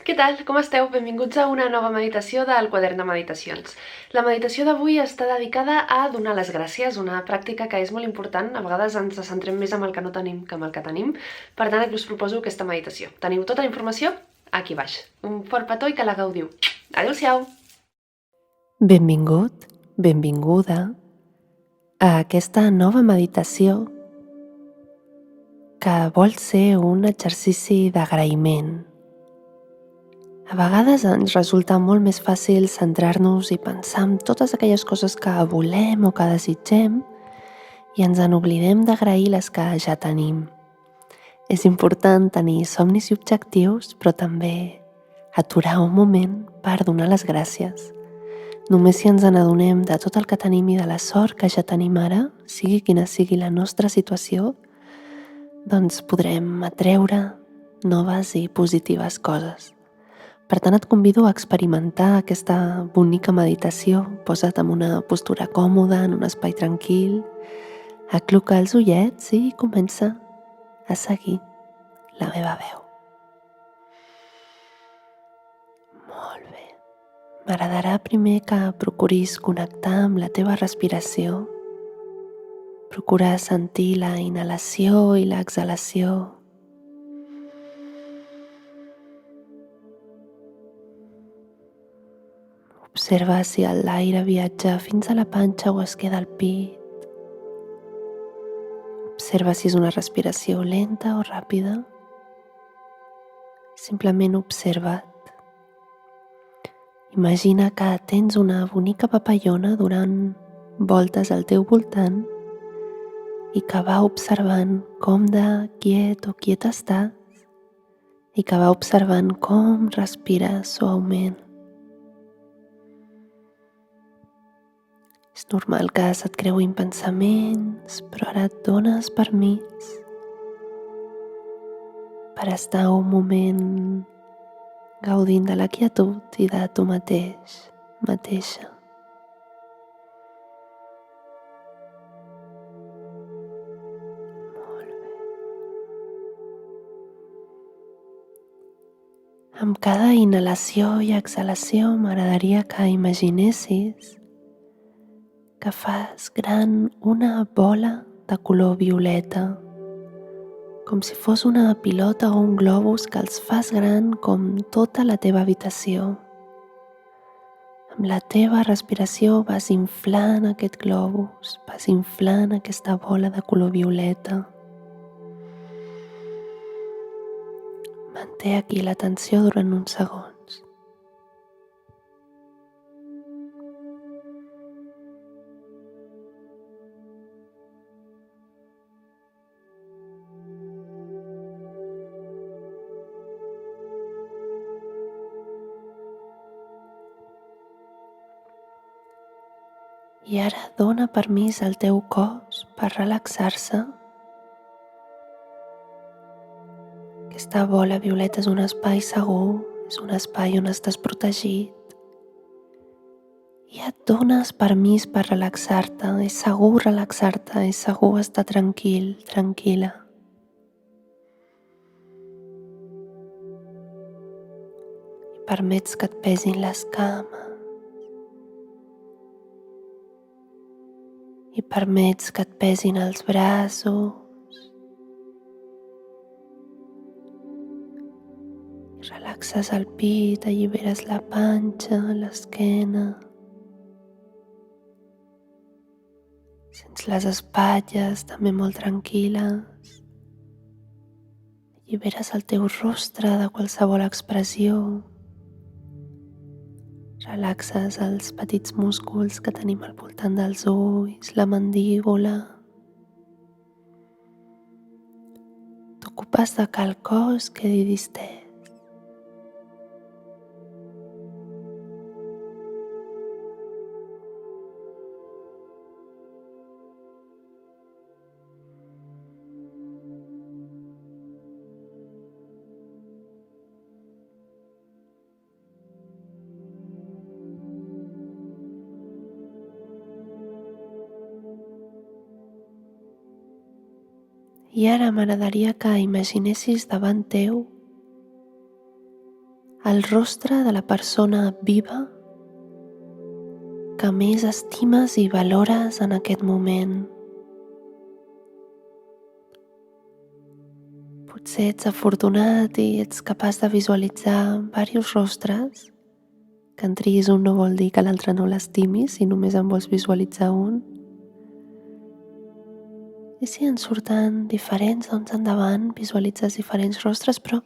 Què tal? Com esteu? Benvinguts a una nova meditació del quadern de meditacions. La meditació d'avui està dedicada a donar les gràcies, una pràctica que és molt important. A vegades ens centrem més en el que no tenim que en el que tenim. Per tant, us proposo aquesta meditació. Teniu tota la informació aquí baix. Un fort petó i que la gaudiu. Adéu-siau! Benvingut, benvinguda a aquesta nova meditació que vol ser un exercici d'agraïment. A vegades ens resulta molt més fàcil centrar-nos i pensar en totes aquelles coses que volem o que desitgem i ens en oblidem d'agrair les que ja tenim. És important tenir somnis i objectius, però també aturar un moment per donar les gràcies. Només si ens n'adonem de tot el que tenim i de la sort que ja tenim ara, sigui quina sigui la nostra situació, doncs podrem atreure noves i positives coses. Per tant, et convido a experimentar aquesta bonica meditació. Posa't en una postura còmoda, en un espai tranquil, acluca els ullets i comença a seguir la meva veu. Molt bé. M'agradarà primer que procuris connectar amb la teva respiració. Procura sentir la inhalació i l'exhalació. Observa si l'aire viatja fins a la panxa o es queda al pit. Observa si és una respiració lenta o ràpida. Simplement observa't. Imagina que tens una bonica papallona donant voltes al teu voltant i que va observant com de quiet o quieta estàs i que va observant com respires suaument. És normal que se't creuin pensaments, però ara et dones permís per estar un moment gaudint de la quietud i de tu mateix, mateixa. Molt bé. Amb cada inhalació i exhalació m'agradaria que imaginessis que fas gran una bola de color violeta, com si fos una pilota o un globus que els fas gran com tota la teva habitació. Amb la teva respiració vas inflant aquest globus, vas inflant aquesta bola de color violeta. Manté aquí l'atenció durant uns segons. I ara dona permís al teu cos per relaxar-se. Aquesta bola violeta és un espai segur, és un espai on estàs protegit. I et dones permís per relaxar-te, és segur relaxar-te, és segur estar tranquil, tranquil·la. I permets que et pesin les cames. I permets que et pesin els braços. I relaxes el pit, alliberes la panxa, l'esquena. Sents les espatlles també molt tranquil·les. Alliberes el teu rostre de qualsevol expressió. Relaxes els petits músculs que tenim al voltant dels ulls, la mandíbula. T'ocupes de que el cos quedi distès. I ara m'agradaria que imaginessis davant teu el rostre de la persona viva que més estimes i valores en aquest moment. Potser ets afortunat i ets capaç de visualitzar diversos rostres. Que en triguis un no vol dir que l'altre no l'estimis, si només en vols visualitzar un. I si en surten diferents, doncs endavant, visualitzes diferents rostres, però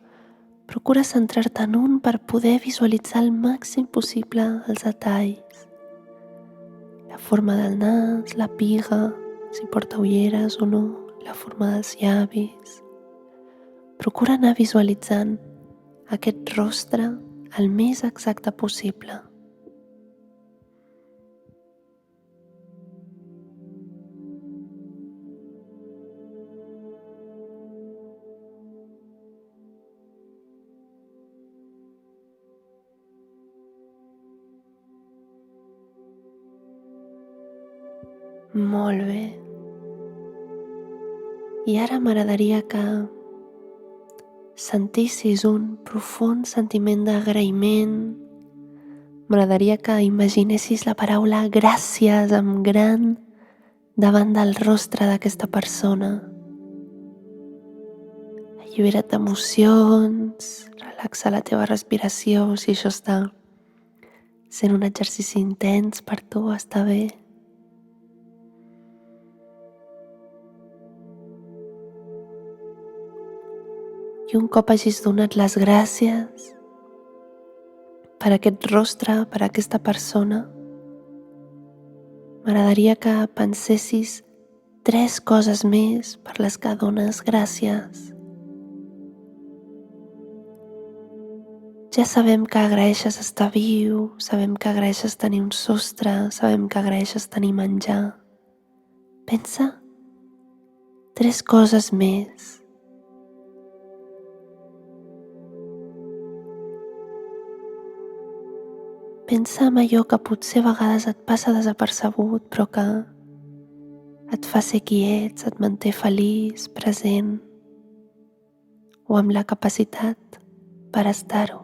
procura centrar-te en un per poder visualitzar al màxim possible els detalls. La forma del nas, la piga, si porta ulleres o no, la forma dels llavis. Procura anar visualitzant aquest rostre el més exacte possible. Molt bé. I ara m'agradaria que sentissis un profund sentiment d'agraïment. M'agradaria que imaginessis la paraula gràcies amb gran davant del rostre d'aquesta persona. Allibera't d'emocions, relaxa la teva respiració, si això està sent un exercici intens per tu, està bé. I un cop hagis donat les gràcies per aquest rostre, per aquesta persona, m'agradaria que pensessis 3 coses més per les que dones gràcies. Ja sabem que agraeixes estar viu, sabem que agraeixes tenir un sostre, sabem que agraeixes tenir menjar. Pensa 3 coses més. Pensa en allò que potser a vegades et passa desapercebut, però que et fa ser qui ets, et manté feliç, present, o amb la capacitat per estar-ho.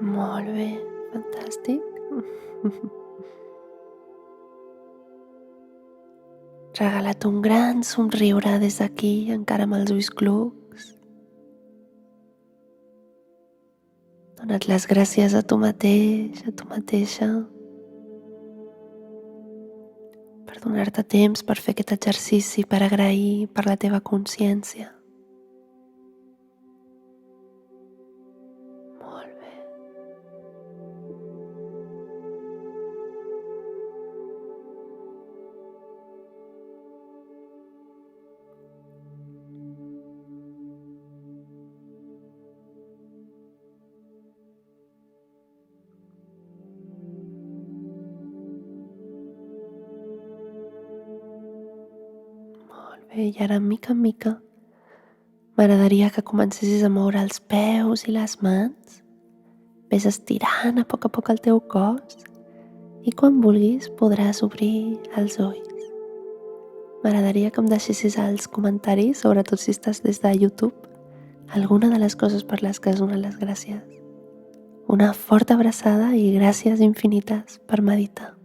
Molt bé, fantàstic. Regala't un gran somriure des d'aquí, encara amb els ulls clucs. Dona't les gràcies a tu mateix, a tu mateixa, per donar-te temps per fer aquest exercici, per agrair per la teva consciència. Molt bé. Bé, i ara, mica en mica, m'agradaria que comencessis a moure els peus i les mans. Ves estirant a poc el teu cos i quan vulguis podràs obrir els ulls. M'agradaria que em deixessis als comentaris, sobretot si estàs des de YouTube, alguna de les coses per les que has donat les gràcies. Una forta abraçada i gràcies infinites per meditar.